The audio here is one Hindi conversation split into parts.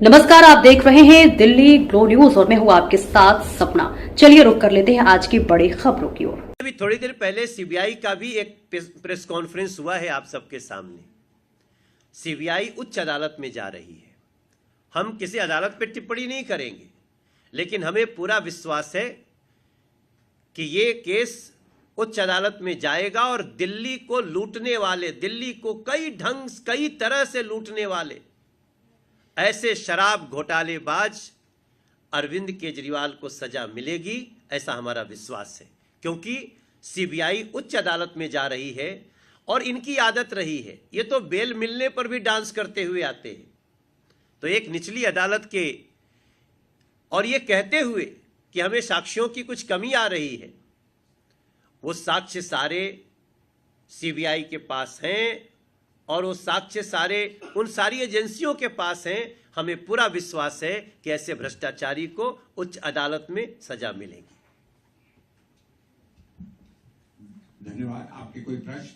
नमस्कार, आप देख रहे हैं दिल्ली ग्लो न्यूज और मैं हूं आपके साथ सपना। चलिए रुक कर लेते हैं आज की बड़ी खबरों की ओर। अभी थोड़ी देर पहले सीबीआई का भी एक प्रेस कॉन्फ्रेंस हुआ है आप सबके सामने। सीबीआई उच्च अदालत में जा रही है। हम किसी अदालत पर टिप्पणी नहीं करेंगे, लेकिन हमें पूरा विश्वास है कि ये केस उच्च अदालत में जाएगा और दिल्ली को लूटने वाले, दिल्ली को कई तरह से लूटने वाले ऐसे शराब घोटालेबाज अरविंद केजरीवाल को सजा मिलेगी, ऐसा हमारा विश्वास है। क्योंकि सीबीआई उच्च अदालत में जा रही है और इनकी आदत रही है, ये तो बेल मिलने पर भी डांस करते हुए आते हैं। तो एक निचली अदालत के और ये कहते हुए कि हमें साक्ष्यों की कुछ कमी आ रही है, वो साक्ष्य सारे सीबीआई के पास हैं और वो साक्ष्य सारे उन सारी एजेंसियों के पास हैं। हमें पूरा विश्वास है कि ऐसे भ्रष्टाचारी को उच्च अदालत में सजा मिलेगी। धन्यवाद। आपके कोई प्रश्न?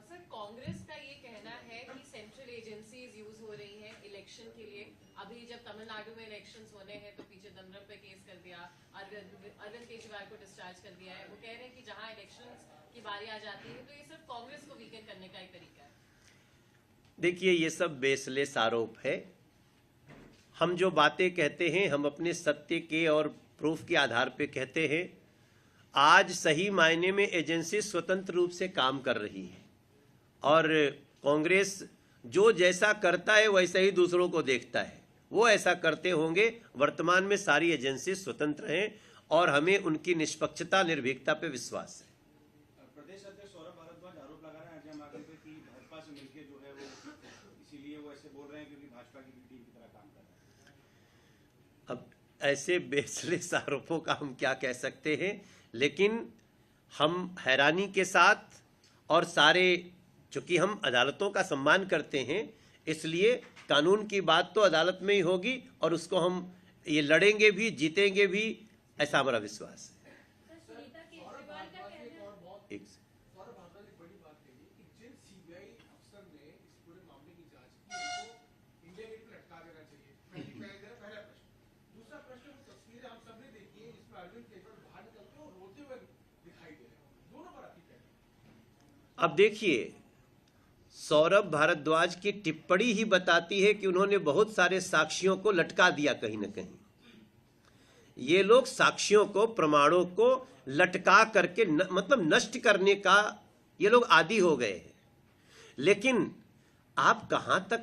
सर, कांग्रेस का ये कहना है कि सेंट्रल एजेंसीज यूज हो रही हैं इलेक्शन के लिए। अभी जब तमिलनाडु में इलेक्शंस होने हैं तो पीछे दमदम पे केस कर दिया, अरविंद केजरीवाल को डिस्चार्ज कर दिया है। वो कह रहे हैं कि जहां इलेक्शंस की बारी आ जाती है तो ये सिर्फ कांग्रेस को वीकन करने का एक तरीका है। देखिए, ये सब बेसलेस आरोप है। हम जो बातें कहते हैं हम अपने सत्य के और प्रूफ के आधार पे कहते हैं। आज सही मायने में एजेंसी स्वतंत्र रूप से काम कर रही है और कांग्रेस जो जैसा करता है वैसा ही दूसरों को देखता है, वो ऐसा करते होंगे। वर्तमान में सारी एजेंसी स्वतंत्र हैं और हमें उनकी निष्पक्षता, निर्भीकता पे विश्वास है। प्रदेश अध्यक्ष सौरभ भारद्वाज आरोप लगा रहे हैं अजय माकन पे कि भाजपा से मिलकर जो है वो इसीलिए वो ऐसे बोल रहे हैं क्योंकि भाजपा की टीम की तरह काम कर रहे हैं। अब ऐसे बेसलेस आरोपों का हम क्या कह सकते हैं, लेकिन हम हैरानी के साथ और सारे, चूंकि हम अदालतों का सम्मान करते हैं इसलिए कानून की बात तो अदालत में ही होगी और उसको हम ये लड़ेंगे भी, जीतेंगे भी, ऐसा हमारा विश्वास है। अब देखिए, सौरभ भारद्वाज की टिप्पणी ही बताती है कि उन्होंने बहुत सारे साक्ष्यों को लटका दिया कहीं ना कहीं। ये लोग साक्ष्यों को, प्रमाणों को लटका करके मतलब नष्ट करने का ये लोग आदी हो गए हैं। लेकिन आप कहां तक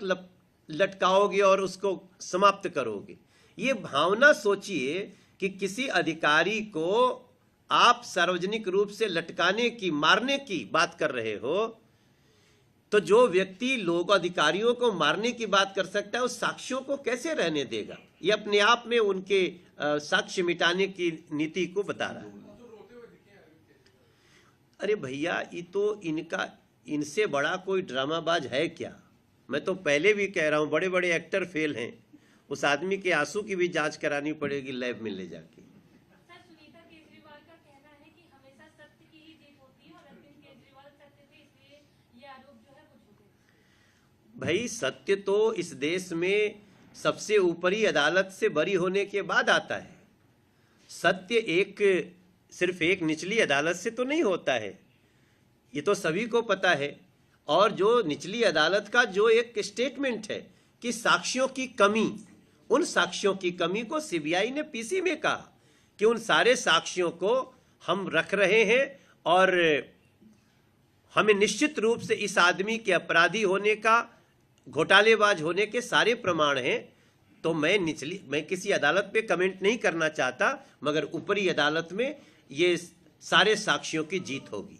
लटकाओगे और उसको समाप्त करोगे? ये भावना सोचिए कि किसी अधिकारी को आप सार्वजनिक रूप से लटकाने की, मारने की बात कर रहे हो, तो जो व्यक्ति लोग अधिकारियों को मारने की बात कर सकता है उस साक्ष्यों को कैसे रहने देगा? ये अपने आप में उनके साक्ष्य मिटाने की नीति को बता रहा है। अरे भैया, ये तो इनसे बड़ा कोई ड्रामाबाज है क्या? मैं तो पहले भी कह रहा हूं, बड़े बड़े एक्टर फेल हैं। उस आदमी के आंसू की भी जांच करानी पड़ेगी लैब में ले जाके। भाई, सत्य तो इस देश में सबसे ऊपरी अदालत से बरी होने के बाद आता है। सत्य सिर्फ एक निचली अदालत से तो नहीं होता है, ये तो सभी को पता है। और जो निचली अदालत का जो एक स्टेटमेंट है कि साक्ष्यों की कमी, उन साक्ष्यों की कमी को सीबीआई ने पीसी में कहा कि उन सारे साक्ष्यों को हम रख रहे हैं और हमें निश्चित रूप से इस आदमी के अपराधी होने का, घोटालेबाज होने के सारे प्रमाण हैं। तो मैं किसी अदालत पे कमेंट नहीं करना चाहता, मगर ऊपरी अदालत में ये सारे साक्ष्यों की जीत होगी।